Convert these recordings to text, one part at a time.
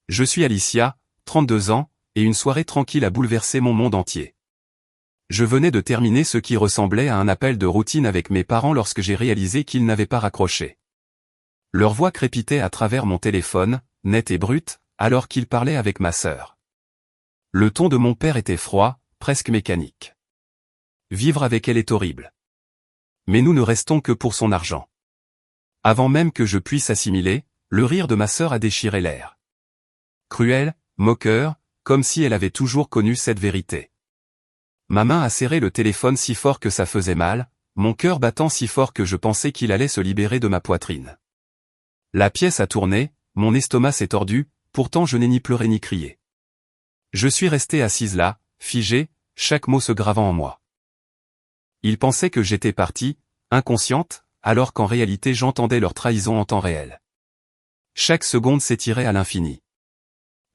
Je suis Alicia, 32 ans, et une soirée tranquille a bouleversé mon monde entier. Je venais de terminer ce qui ressemblait à un appel de routine avec mes parents lorsque j'ai réalisé qu'ils n'avaient pas raccroché. Leur voix crépitait à travers mon téléphone, nette et brute, alors qu'ils parlaient avec ma sœur. Le ton de mon père était froid, presque mécanique. Vivre avec elle est horrible. Mais nous ne restons que pour son argent. Avant même que je puisse assimiler, le rire de ma sœur a déchiré l'air. Cruel, moqueur, comme si elle avait toujours connu cette vérité. Ma main a serré le téléphone si fort que ça faisait mal, mon cœur battant si fort que je pensais qu'il allait se libérer de ma poitrine. La pièce a tourné, mon estomac s'est tordu, pourtant je n'ai ni pleuré ni crié. Je suis restée assise là, figée, chaque mot se gravant en moi. Ils pensaient que j'étais partie, inconsciente, alors qu'en réalité j'entendais leur trahison en temps réel. Chaque seconde s'étirait à l'infini.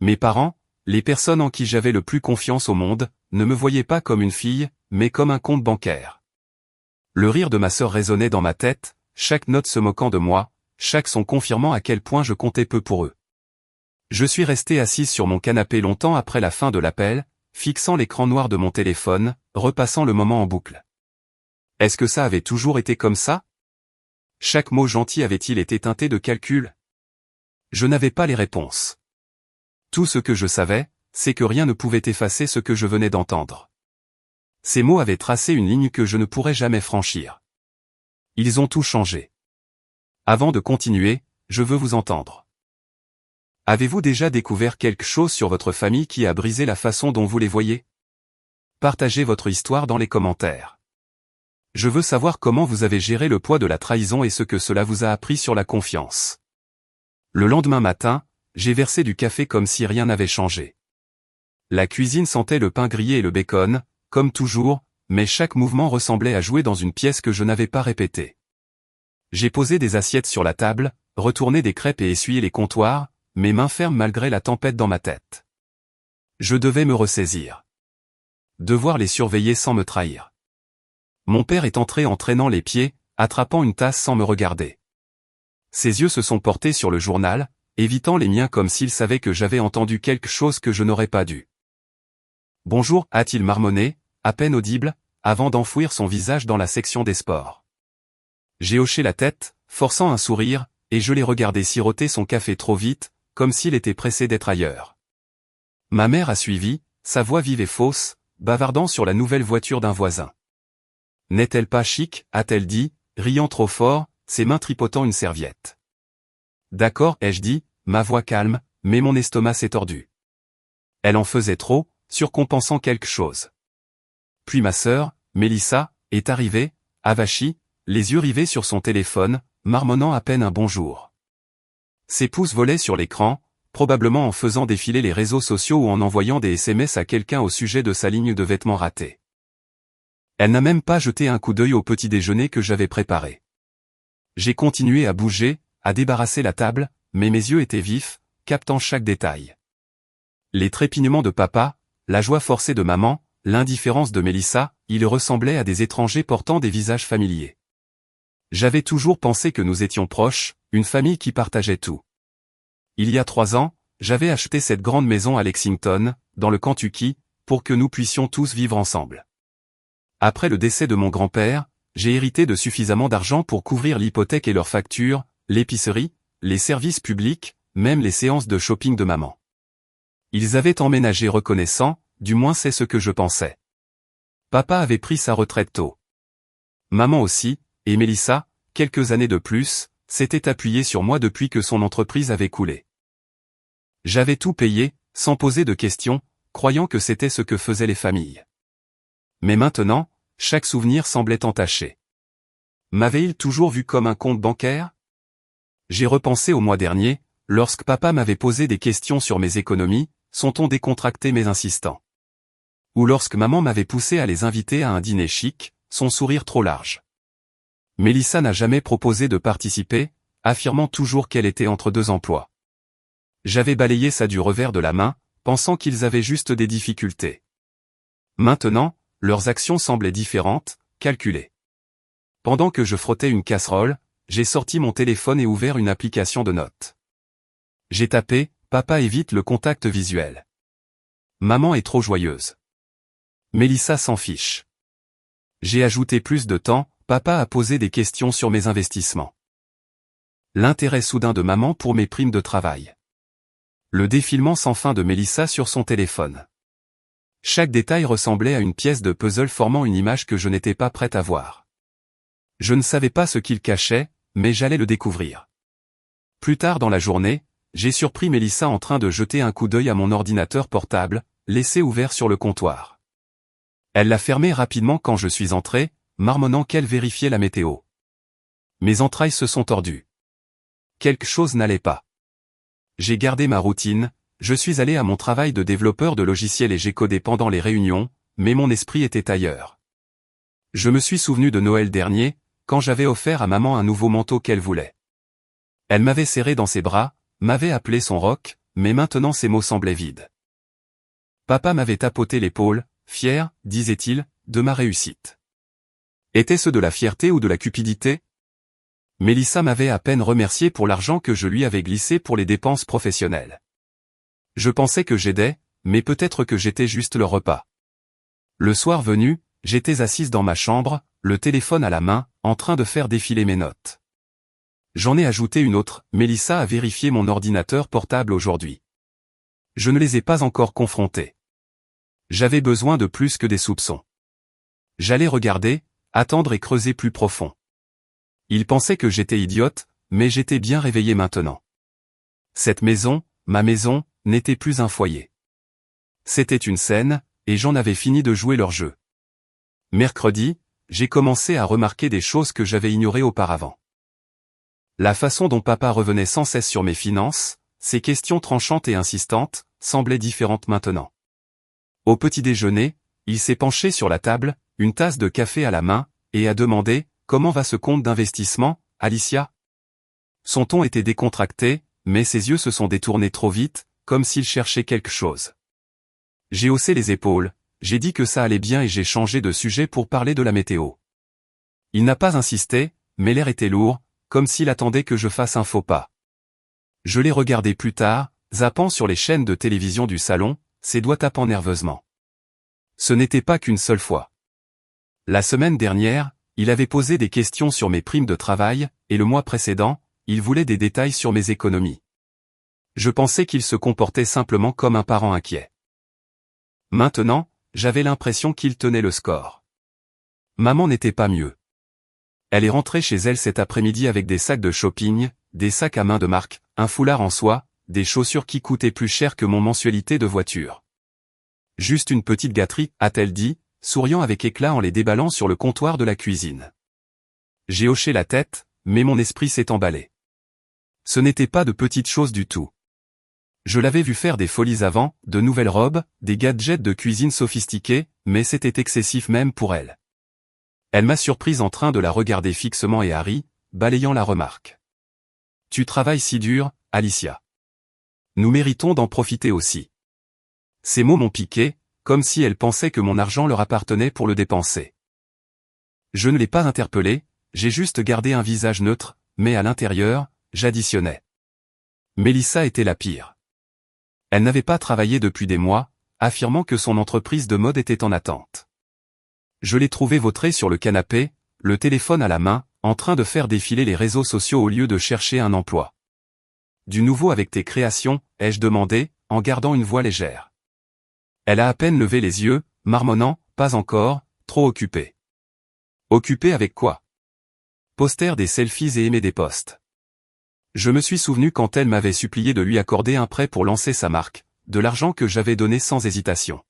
Mes parents, les personnes en qui j'avais le plus confiance au monde, ne me voyaient pas comme une fille, mais comme un compte bancaire. Le rire de ma sœur résonnait dans ma tête, chaque note se moquant de moi, chaque son confirmant à quel point je comptais peu pour eux. Je suis restée assise sur mon canapé longtemps après la fin de l'appel, fixant l'écran noir de mon téléphone, repassant le moment en boucle. Est-ce que ça avait toujours été comme ça? Chaque mot gentil avait-il été teinté de calcul? Je n'avais pas les réponses. Tout ce que je savais, c'est que rien ne pouvait effacer ce que je venais d'entendre. Ces mots avaient tracé une ligne que je ne pourrais jamais franchir. Ils ont tout changé. Avant de continuer, je veux vous entendre. Avez-vous déjà découvert quelque chose sur votre famille qui a brisé la façon dont vous les voyez? Partagez votre histoire dans les commentaires. Je veux savoir comment vous avez géré le poids de la trahison et ce que cela vous a appris sur la confiance. Le lendemain matin, j'ai versé du café comme si rien n'avait changé. La cuisine sentait le pain grillé et le bacon, comme toujours, mais chaque mouvement ressemblait à jouer dans une pièce que je n'avais pas répétée. J'ai posé des assiettes sur la table, retourné des crêpes et essuyé les comptoirs, mes mains fermes malgré la tempête dans ma tête. Je devais me ressaisir. Devoir les surveiller sans me trahir. Mon père est entré en traînant les pieds, attrapant une tasse sans me regarder. Ses yeux se sont portés sur le journal, évitant les miens comme s'il savait que j'avais entendu quelque chose que je n'aurais pas dû. Bonjour, a-t-il marmonné, à peine audible, avant d'enfouir son visage dans la section des sports. J'ai hoché la tête, forçant un sourire, et je l'ai regardé siroter son café trop vite, comme s'il était pressé d'être ailleurs. Ma mère a suivi, sa voix vive et fausse, bavardant sur la nouvelle voiture d'un voisin. N'est-elle pas chic, a-t-elle dit, riant trop fort, ses mains tripotant une serviette. D'accord, ai-je dit, ma voix calme, mais mon estomac s'est tordu. Elle en faisait trop, surcompensant quelque chose. Puis ma sœur, Mélissa, est arrivée, avachie, les yeux rivés sur son téléphone, marmonnant à peine un bonjour. Ses pouces volaient sur l'écran, probablement en faisant défiler les réseaux sociaux ou en envoyant des SMS à quelqu'un au sujet de sa ligne de vêtements ratée. Elle n'a même pas jeté un coup d'œil au petit déjeuner que j'avais préparé. J'ai continué à bouger, à débarrasser la table, mais mes yeux étaient vifs, captant chaque détail. Les trépignements de papa, la joie forcée de maman, l'indifférence de Mélissa, ils ressemblaient à des étrangers portant des visages familiers. J'avais toujours pensé que nous étions proches, une famille qui partageait tout. Il y a 3 ans, j'avais acheté cette grande maison à Lexington, dans le Kentucky, pour que nous puissions tous vivre ensemble. Après le décès de mon grand-père, j'ai hérité de suffisamment d'argent pour couvrir l'hypothèque et leurs factures, l'épicerie, les services publics, même les séances de shopping de maman. Ils avaient emménagé reconnaissants, du moins c'est ce que je pensais. Papa avait pris sa retraite tôt. Maman aussi, et Mélissa, quelques années de plus, s'était appuyée sur moi depuis que son entreprise avait coulé. J'avais tout payé, sans poser de questions, croyant que c'était ce que faisaient les familles. Mais maintenant, chaque souvenir semblait entaché. M'avait-il toujours vu comme un compte bancaire? J'ai repensé au mois dernier, lorsque papa m'avait posé des questions sur mes économies, son ton décontracté mais insistant. Ou lorsque maman m'avait poussé à les inviter à un dîner chic, son sourire trop large. Mélissa n'a jamais proposé de participer, affirmant toujours qu'elle était entre 2 emplois. J'avais balayé ça du revers de la main, pensant qu'ils avaient juste des difficultés. Maintenant, leurs actions semblaient différentes, calculées. Pendant que je frottais une casserole, j'ai sorti mon téléphone et ouvert une application de notes. J'ai tapé papa évite le contact visuel. Maman est trop joyeuse. Mélissa s'en fiche. J'ai ajouté plus de temps, papa a posé des questions sur mes investissements. L'intérêt soudain de maman pour mes primes de travail. Le défilement sans fin de Mélissa sur son téléphone. Chaque détail ressemblait à une pièce de puzzle formant une image que je n'étais pas prête à voir. Je ne savais pas ce qu'il cachait, mais j'allais le découvrir. Plus tard dans la journée, j'ai surpris Mélissa en train de jeter un coup d'œil à mon ordinateur portable, laissé ouvert sur le comptoir. Elle l'a fermé rapidement quand je suis entré, marmonnant qu'elle vérifiait la météo. Mes entrailles se sont tordues. Quelque chose n'allait pas. J'ai gardé ma routine, je suis allé à mon travail de développeur de logiciels et j'ai codé pendant les réunions, mais mon esprit était ailleurs. Je me suis souvenu de Noël dernier, quand j'avais offert à maman un nouveau manteau qu'elle voulait. Elle m'avait serré dans ses bras, m'avait appelé son roc, mais maintenant ces mots semblaient vides. Papa m'avait tapoté l'épaule, fier, disait-il, de ma réussite. Était-ce de la fierté ou de la cupidité? Mélissa m'avait à peine remercié pour l'argent que je lui avais glissé pour les dépenses professionnelles. Je pensais que j'aidais, mais peut-être que j'étais juste le repas. Le soir venu, j'étais assise dans ma chambre, le téléphone à la main, en train de faire défiler mes notes. J'en ai ajouté une autre, Mélissa a vérifié mon ordinateur portable aujourd'hui. Je ne les ai pas encore confrontés. J'avais besoin de plus que des soupçons. J'allais regarder, attendre et creuser plus profond. Il pensait que j'étais idiote, mais j'étais bien réveillé maintenant. Cette maison, ma maison, n'était plus un foyer. C'était une scène, et j'en avais fini de jouer leur jeu. Mercredi, j'ai commencé à remarquer des choses que j'avais ignorées auparavant. La façon dont papa revenait sans cesse sur mes finances, ses questions tranchantes et insistantes, semblaient différentes maintenant. Au petit déjeuner, il s'est penché sur la table, une tasse de café à la main, et a demandé « Comment va ce compte d'investissement, Alicia ?» Son ton était décontracté, mais ses yeux se sont détournés trop vite, comme s'il cherchait quelque chose. J'ai haussé les épaules, j'ai dit que ça allait bien et j'ai changé de sujet pour parler de la météo. Il n'a pas insisté, mais l'air était lourd, comme s'il attendait que je fasse un faux pas. Je l'ai regardé plus tard, zappant sur les chaînes de télévision du salon, ses doigts tapant nerveusement. Ce n'était pas qu'une seule fois. La semaine dernière, il avait posé des questions sur mes primes de travail, et le mois précédent, il voulait des détails sur mes économies. Je pensais qu'il se comportait simplement comme un parent inquiet. Maintenant, j'avais l'impression qu'il tenait le score. Maman n'était pas mieux. Elle est rentrée chez elle cet après-midi avec des sacs de shopping, des sacs à main de marque, un foulard en soie, des chaussures qui coûtaient plus cher que mon mensualité de voiture. Juste une petite gâterie, a-t-elle dit, souriant avec éclat en les déballant sur le comptoir de la cuisine. J'ai hoché la tête, mais mon esprit s'est emballé. Ce n'était pas de petites choses du tout. Je l'avais vu faire des folies avant, de nouvelles robes, des gadgets de cuisine sophistiqués, mais c'était excessif même pour elle. Elle m'a surprise en train de la regarder fixement et Harry, balayant la remarque. Tu travailles si dur, Alicia. Nous méritons d'en profiter aussi. Ces mots m'ont piqué, comme si elle pensait que mon argent leur appartenait pour le dépenser. Je ne l'ai pas interpellée, j'ai juste gardé un visage neutre, mais à l'intérieur, j'additionnais. Mélissa était la pire. Elle n'avait pas travaillé depuis des mois, affirmant que son entreprise de mode était en attente. Je l'ai trouvée vautrée sur le canapé, le téléphone à la main, en train de faire défiler les réseaux sociaux au lieu de chercher un emploi. Du nouveau avec tes créations, ai-je demandé, en gardant une voix légère. Elle a à peine levé les yeux, marmonnant, pas encore, trop occupée. Occupée avec quoi? Poster des selfies et aimer des posts. Je me suis souvenu quand elle m'avait supplié de lui accorder un prêt pour lancer sa marque, de l'argent que j'avais donné sans hésitation.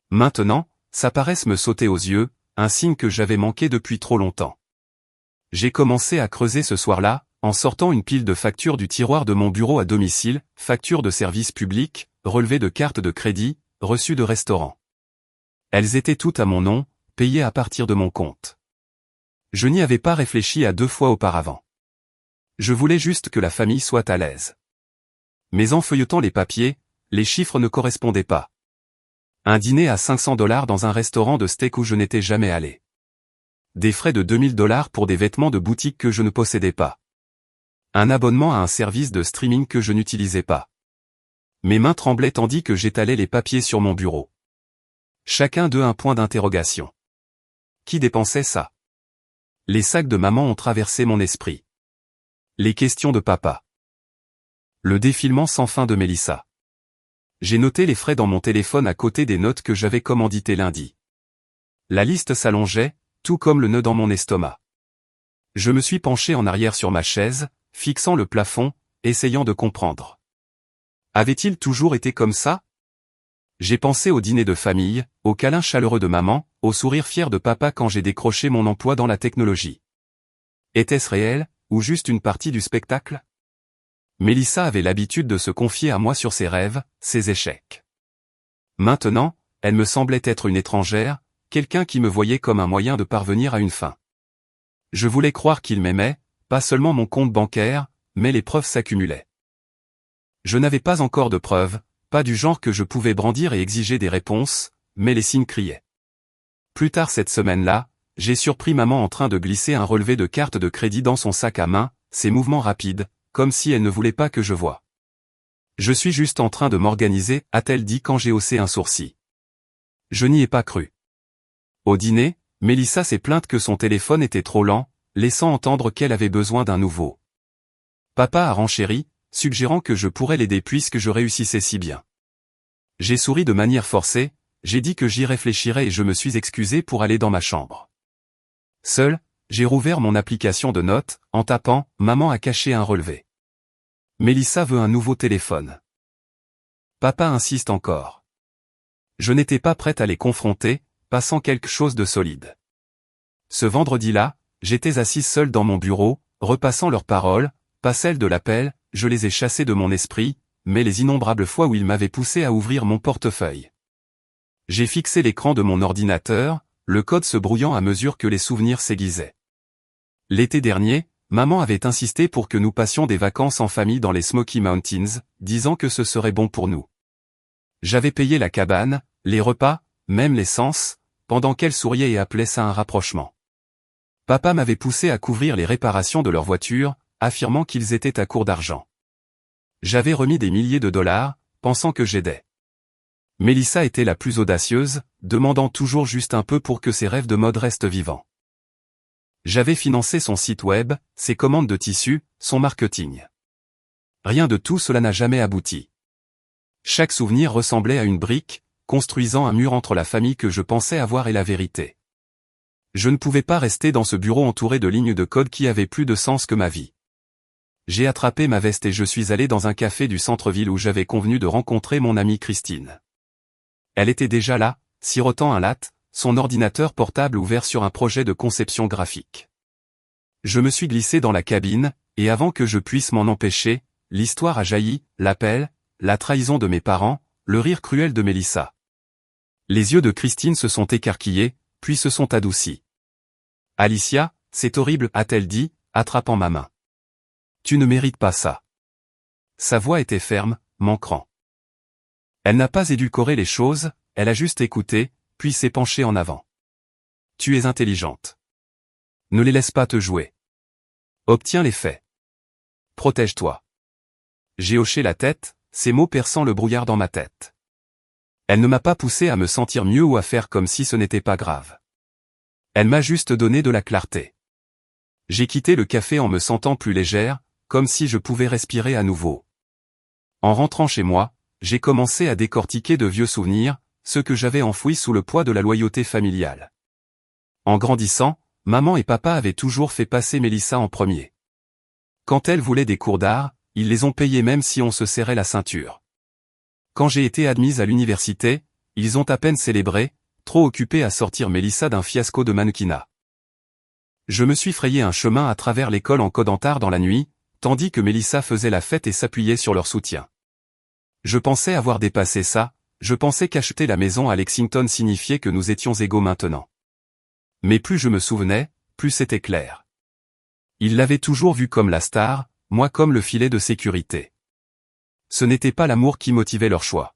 Maintenant, sa paresse me sautait aux yeux, un signe que j'avais manqué depuis trop longtemps. J'ai commencé à creuser ce soir-là, en sortant une pile de factures du tiroir de mon bureau à domicile, factures de services publics, relevés de cartes de crédit, reçus de restaurants. Elles étaient toutes à mon nom, payées à partir de mon compte. Je n'y avais pas réfléchi à 2 fois auparavant. Je voulais juste que la famille soit à l'aise. Mais en feuilletant les papiers, les chiffres ne correspondaient pas. Un dîner à $500 dans un restaurant de steak où je n'étais jamais allé. Des frais de $2000 pour des vêtements de boutique que je ne possédais pas. Un abonnement à un service de streaming que je n'utilisais pas. Mes mains tremblaient tandis que j'étalais les papiers sur mon bureau. Chacun d'eux un point d'interrogation. Qui dépensait ça? Les sacs de maman ont traversé mon esprit. Les questions de papa. Le défilement sans fin de Mélissa. J'ai noté les frais dans mon téléphone à côté des notes que j'avais commanditées lundi. La liste s'allongeait, tout comme le nœud dans mon estomac. Je me suis penché en arrière sur ma chaise, fixant le plafond, essayant de comprendre. Avait-il toujours été comme ça? J'ai pensé au dîner de famille, au câlin chaleureux de maman, au sourire fier de papa quand j'ai décroché mon emploi dans la technologie. Était-ce réel, ou juste une partie du spectacle? Mélissa avait l'habitude de se confier à moi sur ses rêves, ses échecs. Maintenant, elle me semblait être une étrangère, quelqu'un qui me voyait comme un moyen de parvenir à une fin. Je voulais croire qu'il m'aimait, pas seulement mon compte bancaire, mais les preuves s'accumulaient. Je n'avais pas encore de preuves, pas du genre que je pouvais brandir et exiger des réponses, mais les signes criaient. Plus tard cette semaine-là, j'ai surpris maman en train de glisser un relevé de carte de crédit dans son sac à main, ses mouvements rapides, comme si elle ne voulait pas que je voie. Je suis juste en train de m'organiser, a-t-elle dit quand j'ai haussé un sourcil. Je n'y ai pas cru. Au dîner, Mélissa s'est plainte que son téléphone était trop lent, laissant entendre qu'elle avait besoin d'un nouveau. Papa a renchéri, suggérant que je pourrais l'aider puisque je réussissais si bien. J'ai souri de manière forcée, j'ai dit que j'y réfléchirais et je me suis excusé pour aller dans ma chambre. Seul, j'ai rouvert mon application de notes, en tapant « Maman a caché un relevé ». Mélissa veut un nouveau téléphone. Papa insiste encore. Je n'étais pas prête à les confronter, passant quelque chose de solide. Ce vendredi-là, j'étais assise seule dans mon bureau, repassant leurs paroles, pas celles de l'appel, je les ai chassées de mon esprit, mais les innombrables fois où ils m'avaient poussé à ouvrir mon portefeuille. J'ai fixé l'écran de mon ordinateur, le code se brouillant à mesure que les souvenirs s'aiguisaient. L'été dernier, maman avait insisté pour que nous passions des vacances en famille dans les Smoky Mountains, disant que ce serait bon pour nous. J'avais payé la cabane, les repas, même l'essence, pendant qu'elle souriait et appelait ça un rapprochement. Papa m'avait poussé à couvrir les réparations de leur voiture, affirmant qu'ils étaient à court d'argent. J'avais remis des milliers de dollars, pensant que j'aidais. Mélissa était la plus audacieuse, demandant toujours juste un peu pour que ses rêves de mode restent vivants. J'avais financé son site web, ses commandes de tissus, son marketing. Rien de tout cela n'a jamais abouti. Chaque souvenir ressemblait à une brique, construisant un mur entre la famille que je pensais avoir et la vérité. Je ne pouvais pas rester dans ce bureau entouré de lignes de code qui avaient plus de sens que ma vie. J'ai attrapé ma veste et je suis allé dans un café du centre-ville où j'avais convenu de rencontrer mon amie Christine. Elle était déjà là, sirotant un latte, son ordinateur portable ouvert sur un projet de conception graphique. Je me suis glissé dans la cabine, et avant que je puisse m'en empêcher, l'histoire a jailli, l'appel, la trahison de mes parents, le rire cruel de Mélissa. Les yeux de Christine se sont écarquillés, puis se sont adoucis. « Alicia, c'est horrible, a-t-elle dit, attrapant ma main. Tu ne mérites pas ça. » Sa voix était ferme, manquant. Elle n'a pas édulcoré les choses, elle a juste écouté, puis s'est penchée en avant. Tu es intelligente. Ne les laisse pas te jouer. Obtiens les faits. Protège-toi. J'ai hoché la tête, ces mots perçant le brouillard dans ma tête. Elle ne m'a pas poussé à me sentir mieux ou à faire comme si ce n'était pas grave. Elle m'a juste donné de la clarté. J'ai quitté le café en me sentant plus légère, comme si je pouvais respirer à nouveau. En rentrant chez moi, j'ai commencé à décortiquer de vieux souvenirs, ceux que j'avais enfouis sous le poids de la loyauté familiale. En grandissant, maman et papa avaient toujours fait passer Mélissa en premier. Quand elle voulait des cours d'art, ils les ont payés même si on se serrait la ceinture. Quand j'ai été admise à l'université, ils ont à peine célébré, trop occupés à sortir Mélissa d'un fiasco de mannequinat. Je me suis frayé un chemin à travers l'école en codant tard dans la nuit, tandis que Mélissa faisait la fête et s'appuyait sur leur soutien. Je pensais avoir dépassé ça, je pensais qu'acheter la maison à Lexington signifiait que nous étions égaux maintenant. Mais plus je me souvenais, plus c'était clair. Ils l'avaient toujours vue comme la star, moi comme le filet de sécurité. Ce n'était pas l'amour qui motivait leur choix.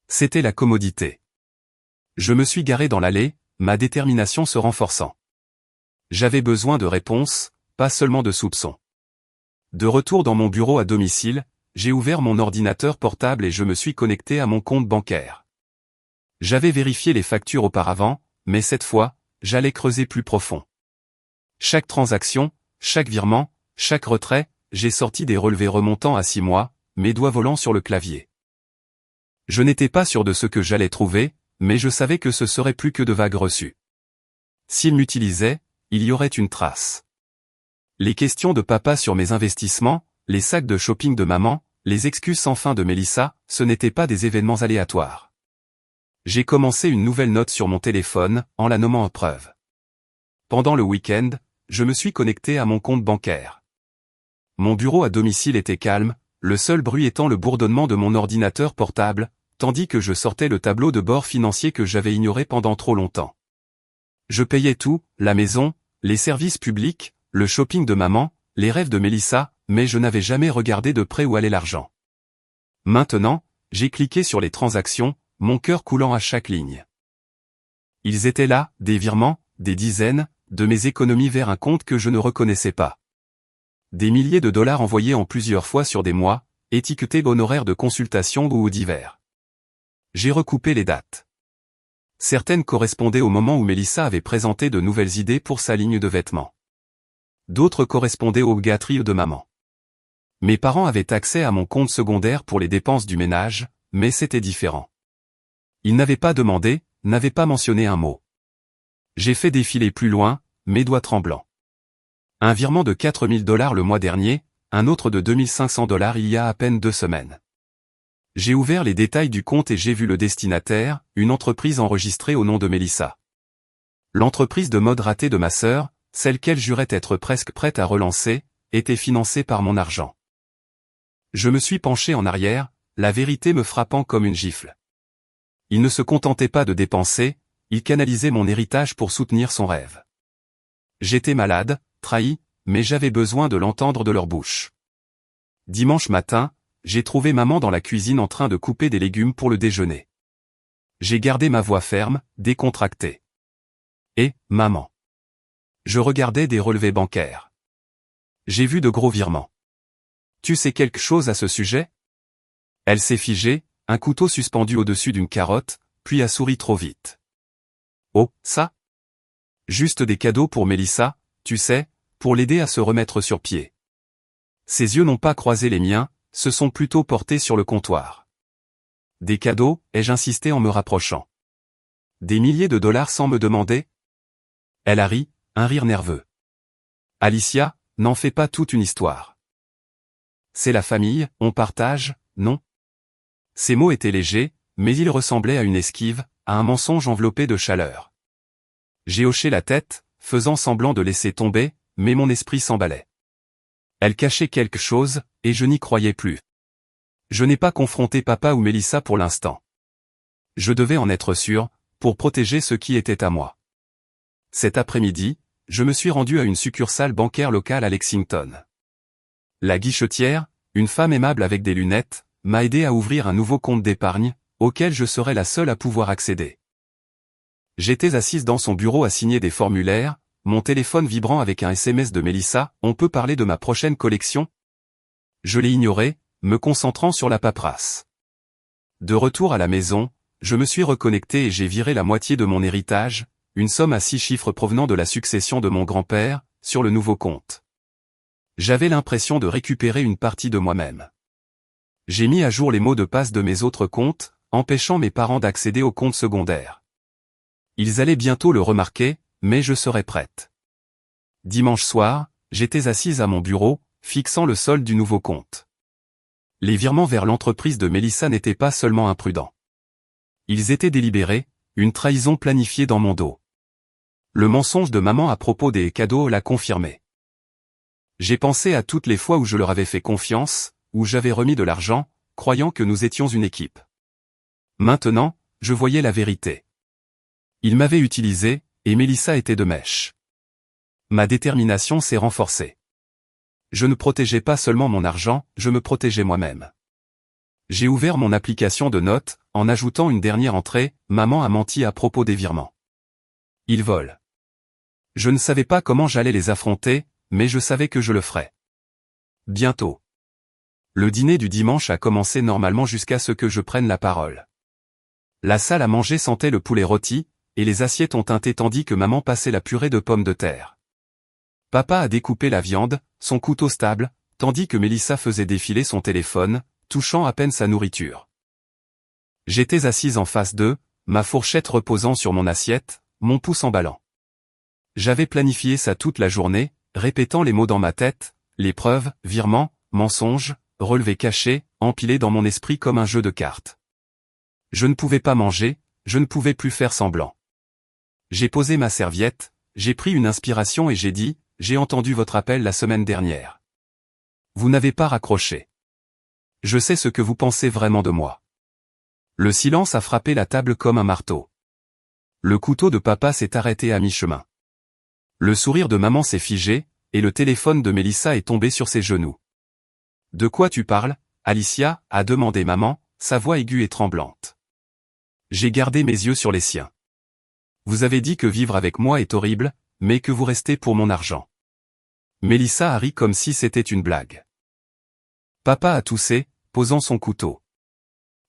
C'était la commodité. Je me suis garé dans l'allée, ma détermination se renforçant. J'avais besoin de réponses, pas seulement de soupçons. De retour dans mon bureau à domicile, j'ai ouvert mon ordinateur portable et je me suis connecté à mon compte bancaire. J'avais vérifié les factures auparavant, mais cette fois, j'allais creuser plus profond. Chaque transaction, chaque virement, chaque retrait, j'ai sorti des relevés remontant à 6 mois, mes doigts volant sur le clavier. Je n'étais pas sûr de ce que j'allais trouver, mais je savais que ce serait plus que de vagues reçues. S'il m'utilisait, il y aurait une trace. Les questions de papa sur mes investissements, les sacs de shopping de maman, les excuses sans fin de Mélissa, ce n'étaient pas des événements aléatoires. J'ai commencé une nouvelle note sur mon téléphone, en la nommant preuve. Pendant le week-end, je me suis connecté à mon compte bancaire. Mon bureau à domicile était calme, le seul bruit étant le bourdonnement de mon ordinateur portable, tandis que je sortais le tableau de bord financier que j'avais ignoré pendant trop longtemps. Je payais tout, la maison, les services publics, le shopping de maman, les rêves de Mélissa, mais je n'avais jamais regardé de près où allait l'argent. Maintenant, j'ai cliqué sur les transactions, mon cœur coulant à chaque ligne. Ils étaient là, des virements, des dizaines, de mes économies vers un compte que je ne reconnaissais pas. Des milliers de dollars envoyés en plusieurs fois sur des mois, étiquetés honoraires de consultation ou divers. J'ai recoupé les dates. Certaines correspondaient au moment où Mélissa avait présenté de nouvelles idées pour sa ligne de vêtements. D'autres correspondaient aux gâteries de maman. Mes parents avaient accès à mon compte secondaire pour les dépenses du ménage, mais c'était différent. Ils n'avaient pas demandé, n'avaient pas mentionné un mot. J'ai fait défiler plus loin, mes doigts tremblants. Un virement de 4 000 $ le mois dernier, un autre de 2 500 $ il y a à peine 2 semaines. J'ai ouvert les détails du compte et j'ai vu le destinataire, une entreprise enregistrée au nom de Mélissa. L'entreprise de mode ratée de ma sœur, celle qu'elle jurait être presque prête à relancer, était financée par mon argent. Je me suis penché en arrière, la vérité me frappant comme une gifle. Il ne se contentait pas de dépenser, il canalisait mon héritage pour soutenir son rêve. J'étais malade, trahi, mais j'avais besoin de l'entendre de leur bouche. Dimanche matin, j'ai trouvé maman dans la cuisine en train de couper des légumes pour le déjeuner. J'ai gardé ma voix ferme, décontractée. Et, maman. Je regardais des relevés bancaires. J'ai vu de gros virements. Tu sais quelque chose à ce sujet? Elle s'est figée, un couteau suspendu au-dessus d'une carotte, puis a souri trop vite. Oh, ça? Juste des cadeaux pour Mélissa, tu sais, pour l'aider à se remettre sur pied. Ses yeux n'ont pas croisé les miens, se sont plutôt portés sur le comptoir. Des cadeaux, ai-je insisté en me rapprochant. Des milliers de dollars sans me demander? Elle a ri, un rire nerveux. Alicia, n'en fais pas toute une histoire. C'est la famille, on partage, non? Ces mots étaient légers, mais ils ressemblaient à une esquive, à un mensonge enveloppé de chaleur. J'ai hoché la tête, faisant semblant de laisser tomber, mais mon esprit s'emballait. Elle cachait quelque chose, et je n'y croyais plus. Je n'ai pas confronté papa ou Mélissa pour l'instant. Je devais en être sûr, pour protéger ce qui était à moi. Cet après-midi, je me suis rendu à une succursale bancaire locale à Lexington. La guichetière, une femme aimable avec des lunettes, m'a aidé à ouvrir un nouveau compte d'épargne, auquel je serais la seule à pouvoir accéder. J'étais assise dans son bureau à signer des formulaires, mon téléphone vibrant avec un SMS de Mélissa, on peut parler de ma prochaine collection? Je l'ai ignoré, me concentrant sur la paperasse. De retour à la maison, je me suis reconnecté et j'ai viré la moitié de mon héritage, une somme à 6 chiffres provenant de la succession de mon grand-père, sur le nouveau compte. J'avais l'impression de récupérer une partie de moi-même. J'ai mis à jour les mots de passe de mes autres comptes, empêchant mes parents d'accéder au compte secondaire. Ils allaient bientôt le remarquer, mais je serais prête. Dimanche soir, j'étais assise à mon bureau, fixant le solde du nouveau compte. Les virements vers l'entreprise de Mélissa n'étaient pas seulement imprudents. Ils étaient délibérés, une trahison planifiée dans mon dos. Le mensonge de maman à propos des cadeaux l'a confirmé. J'ai pensé à toutes les fois où je leur avais fait confiance, où j'avais remis de l'argent, croyant que nous étions une équipe. Maintenant, je voyais la vérité. Ils m'avaient utilisé, et Mélissa était de mèche. Ma détermination s'est renforcée. Je ne protégeais pas seulement mon argent, je me protégeais moi-même. J'ai ouvert mon application de notes, en ajoutant une dernière entrée, maman a menti à propos des virements. Ils volent. Je ne savais pas comment j'allais les affronter, mais je savais que je le ferais. Bientôt. Le dîner du dimanche a commencé normalement jusqu'à ce que je prenne la parole. La salle à manger sentait le poulet rôti, et les assiettes ont teinté tandis que maman passait la purée de pommes de terre. Papa a découpé la viande, son couteau stable, tandis que Mélissa faisait défiler son téléphone, touchant à peine sa nourriture. J'étais assise en face d'eux, ma fourchette reposant sur mon assiette, mon pouce emballant. J'avais planifié ça toute la journée, répétant les mots dans ma tête, l'épreuve, virement, mensonge, relevé caché, empilé dans mon esprit comme un jeu de cartes. Je ne pouvais pas manger, je ne pouvais plus faire semblant. J'ai posé ma serviette, j'ai pris une inspiration et j'ai dit, j'ai entendu votre appel la semaine dernière. Vous n'avez pas raccroché. Je sais ce que vous pensez vraiment de moi. Le silence a frappé la table comme un marteau. Le couteau de papa s'est arrêté à mi-chemin. Le sourire de maman s'est figé, et le téléphone de Mélissa est tombé sur ses genoux. De quoi tu parles, Alicia, a demandé maman, sa voix aiguë et tremblante. J'ai gardé mes yeux sur les siens. Vous avez dit que vivre avec moi est horrible, mais que vous restez pour mon argent. Mélissa a ri comme si c'était une blague. Papa a toussé, posant son couteau.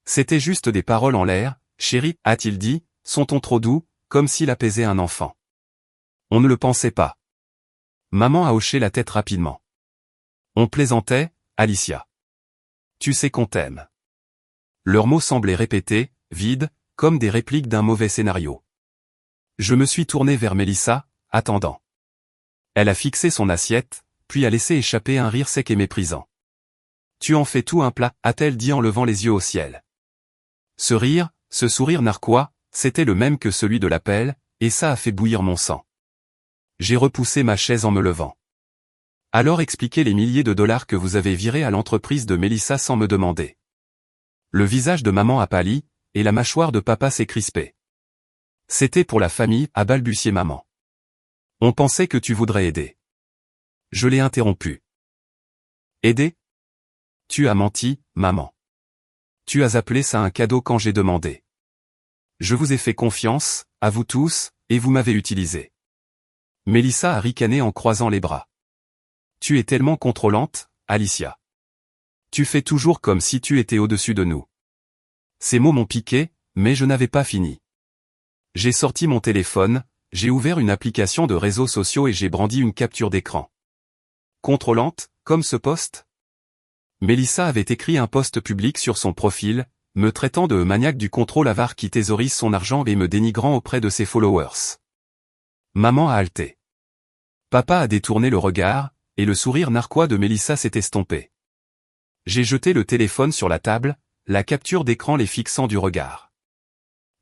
C'était juste des paroles en l'air, chérie, a-t-il dit, son ton trop doux, comme s'il apaisait un enfant. On ne le pensait pas. Maman a hoché la tête rapidement. On plaisantait, Alicia. Tu sais qu'on t'aime. Leurs mots semblaient répétés, vides, comme des répliques d'un mauvais scénario. Je me suis tourné vers Mélissa, attendant. Elle a fixé son assiette, puis a laissé échapper un rire sec et méprisant. Tu en fais tout un plat, a-t-elle dit en levant les yeux au ciel. Ce rire, ce sourire narquois, c'était le même que celui de l'appel, et ça a fait bouillir mon sang. J'ai repoussé ma chaise en me levant. Alors expliquez les milliers de dollars que vous avez virés à l'entreprise de Mélissa sans me demander. Le visage de maman a pâli, et la mâchoire de papa s'est crispée. C'était pour la famille, a balbutié maman. On pensait que tu voudrais aider. Je l'ai interrompu. Aider? Tu as menti, maman. Tu as appelé ça un cadeau quand j'ai demandé. Je vous ai fait confiance, à vous tous, et vous m'avez utilisé. Mélissa a ricané en croisant les bras. Tu es tellement contrôlante, Alicia. Tu fais toujours comme si tu étais au-dessus de nous. Ces mots m'ont piqué, mais je n'avais pas fini. J'ai sorti mon téléphone, j'ai ouvert une application de réseaux sociaux et j'ai brandi une capture d'écran. Contrôlante, comme ce post? Mélissa avait écrit un post public sur son profil, me traitant de maniaque du contrôle avare qui thésaurise son argent et me dénigrant auprès de ses followers. Maman a halté. Papa a détourné le regard, et le sourire narquois de Mélissa s'est estompé. J'ai jeté le téléphone sur la table, la capture d'écran les fixant du regard.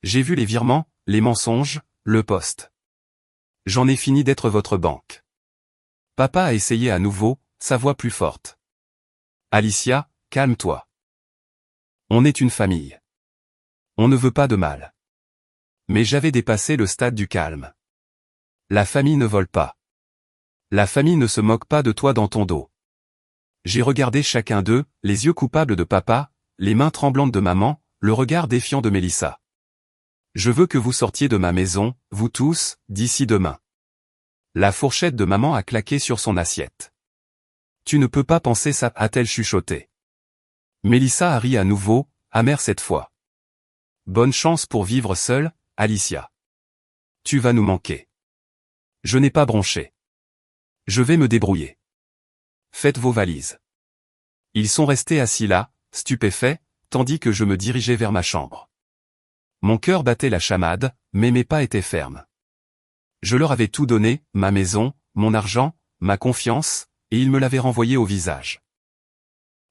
J'ai vu les virements, les mensonges, le poste. J'en ai fini d'être votre banque. Papa a essayé à nouveau, sa voix plus forte. Alicia, calme-toi. On est une famille. On ne veut pas de mal. Mais j'avais dépassé le stade du calme. La famille ne vole pas. La famille ne se moque pas de toi dans ton dos. J'ai regardé chacun d'eux, les yeux coupables de papa, les mains tremblantes de maman, le regard défiant de Mélissa. Je veux que vous sortiez de ma maison, vous tous, d'ici demain. La fourchette de maman a claqué sur son assiette. Tu ne peux pas penser ça, a-t-elle chuchoté. Mélissa a ri à nouveau, amère cette fois. Bonne chance pour vivre seule, Alicia. Tu vas nous manquer. Je n'ai pas bronché. Je vais me débrouiller. Faites vos valises. Ils sont restés assis là, stupéfaits, tandis que je me dirigeais vers ma chambre. Mon cœur battait la chamade, mais mes pas étaient fermes. Je leur avais tout donné, ma maison, mon argent, ma confiance, et ils me l'avaient renvoyé au visage.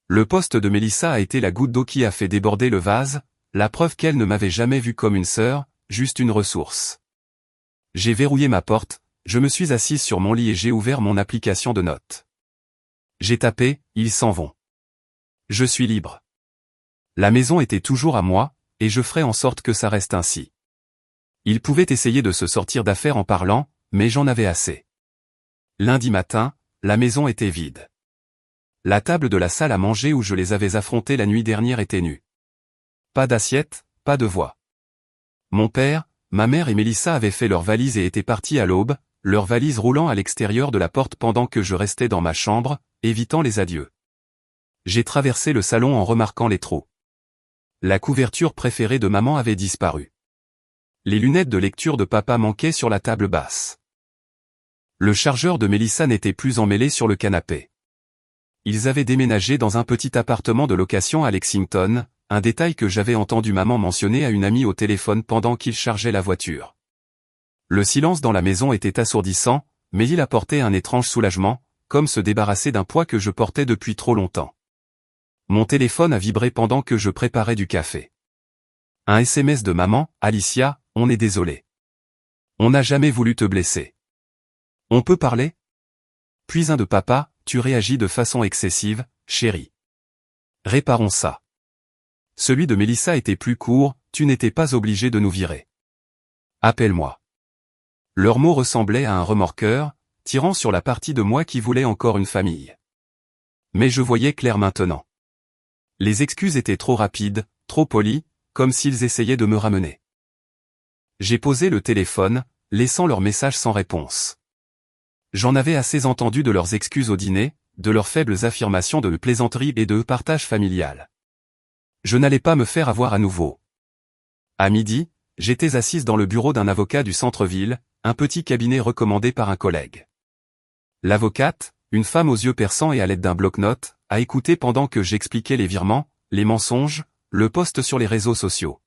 Le poste de Mélissa a été la goutte d'eau qui a fait déborder le vase, la preuve qu'elle ne m'avait jamais vu comme une sœur, juste une ressource. J'ai verrouillé ma porte, je me suis assise sur mon lit et j'ai ouvert mon application de notes. J'ai tapé, ils s'en vont. Je suis libre. La maison était toujours à moi, et je ferai en sorte que ça reste ainsi. Ils pouvaient essayer de se sortir d'affaire en parlant, mais j'en avais assez. Lundi matin, la maison était vide. La table de la salle à manger où je les avais affrontés la nuit dernière était nue. Pas d'assiette, pas de voix. Mon père, ma mère et Mélissa avaient fait leurs valises et étaient partis à l'aube, leurs valises roulant à l'extérieur de la porte pendant que je restais dans ma chambre, évitant les adieux. J'ai traversé le salon en remarquant les trous. La couverture préférée de maman avait disparu. Les lunettes de lecture de papa manquaient sur la table basse. Le chargeur de Mélissa n'était plus emmêlé sur le canapé. Ils avaient déménagé dans un petit appartement de location à Lexington, un détail que j'avais entendu maman mentionner à une amie au téléphone pendant qu'il chargeait la voiture. Le silence dans la maison était assourdissant, mais il apportait un étrange soulagement, comme se débarrasser d'un poids que je portais depuis trop longtemps. Mon téléphone a vibré pendant que je préparais du café. Un SMS de maman, Alicia, on est désolé. On n'a jamais voulu te blesser. On peut parler? Puis un de papa, tu réagis de façon excessive, chérie. Réparons ça. Celui de Mélissa était plus court, tu n'étais pas obligé de nous virer. Appelle-moi. Leurs mots ressemblaient à un remorqueur, tirant sur la partie de moi qui voulait encore une famille. Mais je voyais clair maintenant. Les excuses étaient trop rapides, trop polies, comme s'ils essayaient de me ramener. J'ai posé le téléphone, laissant leur message sans réponse. J'en avais assez entendu de leurs excuses au dîner, de leurs faibles affirmations de plaisanterie et de partage familial. Je n'allais pas me faire avoir à nouveau. À midi, j'étais assise dans le bureau d'un avocat du centre-ville, un petit cabinet recommandé par un collègue. L'avocate, une femme aux yeux perçants et à l'aide d'un bloc-notes, a écouté pendant que j'expliquais les virements, les mensonges, le post sur les réseaux sociaux.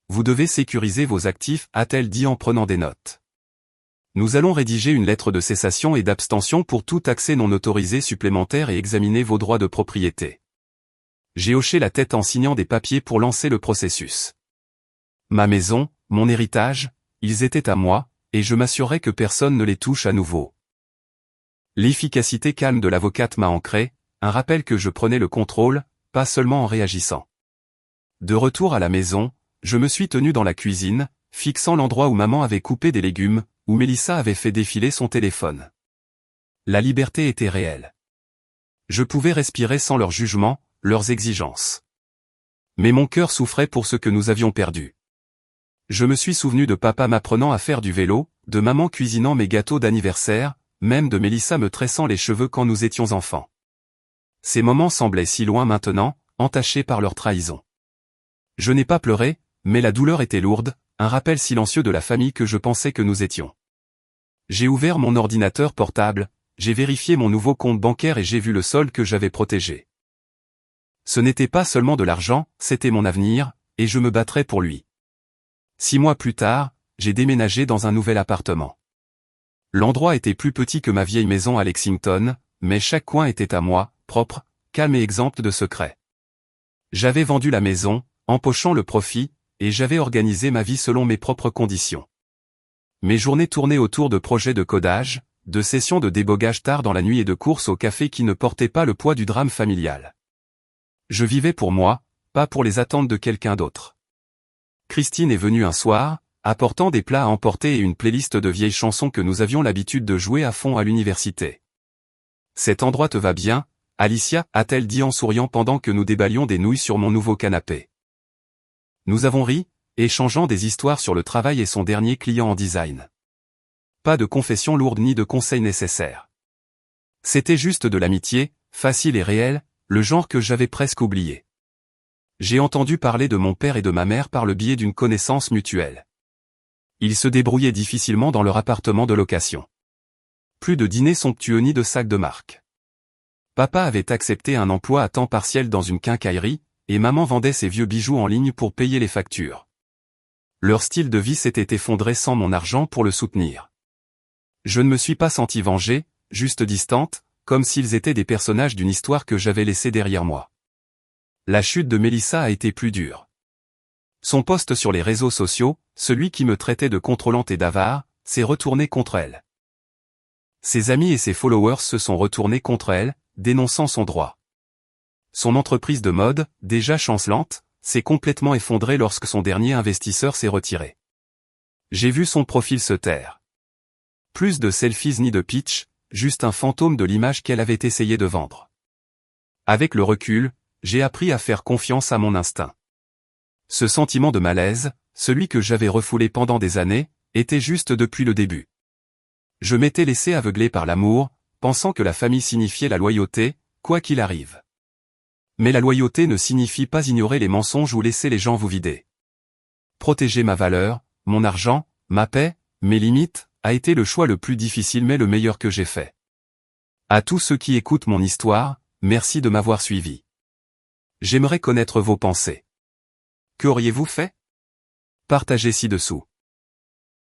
Vous devez sécuriser vos actifs, a-t-elle dit en prenant des notes. Nous allons rédiger une lettre de cessation et d'abstention pour tout accès non autorisé supplémentaire et examiner vos droits de propriété. J'ai hoché la tête en signant des papiers pour lancer le processus. Ma maison, mon héritage, ils étaient à moi, et je m'assurais que personne ne les touche à nouveau. L'efficacité calme de l'avocate m'a ancré, un rappel que je prenais le contrôle, pas seulement en réagissant. De retour à la maison, je me suis tenu dans la cuisine, fixant l'endroit où maman avait coupé des légumes, où Mélissa avait fait défiler son téléphone. La liberté était réelle. Je pouvais respirer sans leur jugement, leurs exigences. Mais mon cœur souffrait pour ce que nous avions perdu. Je me suis souvenu de papa m'apprenant à faire du vélo, de maman cuisinant mes gâteaux d'anniversaire, même de Mélissa me tressant les cheveux quand nous étions enfants. Ces moments semblaient si loin maintenant, entachés par leur trahison. Je n'ai pas pleuré, mais la douleur était lourde, un rappel silencieux de la famille que je pensais que nous étions. J'ai ouvert mon ordinateur portable, j'ai vérifié mon nouveau compte bancaire et j'ai vu le solde que j'avais protégé. Ce n'était pas seulement de l'argent, c'était mon avenir, et je me battrais pour lui. 6 mois plus tard, j'ai déménagé dans un nouvel appartement. L'endroit était plus petit que ma vieille maison à Lexington, mais chaque coin était à moi, propre, calme et exempt de secrets. J'avais vendu la maison, empochant le profit, et j'avais organisé ma vie selon mes propres conditions. Mes journées tournaient autour de projets de codage, de sessions de débogage tard dans la nuit et de courses au café qui ne portaient pas le poids du drame familial. Je vivais pour moi, pas pour les attentes de quelqu'un d'autre. Christine est venue un soir, apportant des plats à emporter et une playlist de vieilles chansons que nous avions l'habitude de jouer à fond à l'université. Cet endroit te va bien, Alicia, a-t-elle dit en souriant pendant que nous déballions des nouilles sur mon nouveau canapé. Nous avons ri, échangeant des histoires sur le travail et son dernier client en design. Pas de confession lourde ni de conseils nécessaires. C'était juste de l'amitié, facile et réelle, le genre que j'avais presque oublié. J'ai entendu parler de mon père et de ma mère par le biais d'une connaissance mutuelle. Ils se débrouillaient difficilement dans leur appartement de location. Plus de dîners somptueux ni de sacs de marque. Papa avait accepté un emploi à temps partiel dans une quincaillerie, et maman vendait ses vieux bijoux en ligne pour payer les factures. Leur style de vie s'était effondré sans mon argent pour le soutenir. Je ne me suis pas sentie vengée, juste distante, comme s'ils étaient des personnages d'une histoire que j'avais laissée derrière moi. La chute de Mélissa a été plus dure. Son post sur les réseaux sociaux, celui qui me traitait de contrôlante et d'avare, s'est retourné contre elle. Ses amis et ses followers se sont retournés contre elle, dénonçant son droit. Son entreprise de mode, déjà chancelante, s'est complètement effondrée lorsque son dernier investisseur s'est retiré. J'ai vu son profil se taire. Plus de selfies ni de pitch, juste un fantôme de l'image qu'elle avait essayé de vendre. Avec le recul, j'ai appris à faire confiance à mon instinct. Ce sentiment de malaise, celui que j'avais refoulé pendant des années, était juste depuis le début. Je m'étais laissé aveugler par l'amour, pensant que la famille signifiait la loyauté, quoi qu'il arrive. Mais la loyauté ne signifie pas ignorer les mensonges ou laisser les gens vous vider. Protéger ma valeur, mon argent, ma paix, mes limites, a été le choix le plus difficile mais le meilleur que j'ai fait. À tous ceux qui écoutent mon histoire, merci de m'avoir suivi. J'aimerais connaître vos pensées. Qu'auriez-vous fait? Partagez ci-dessous.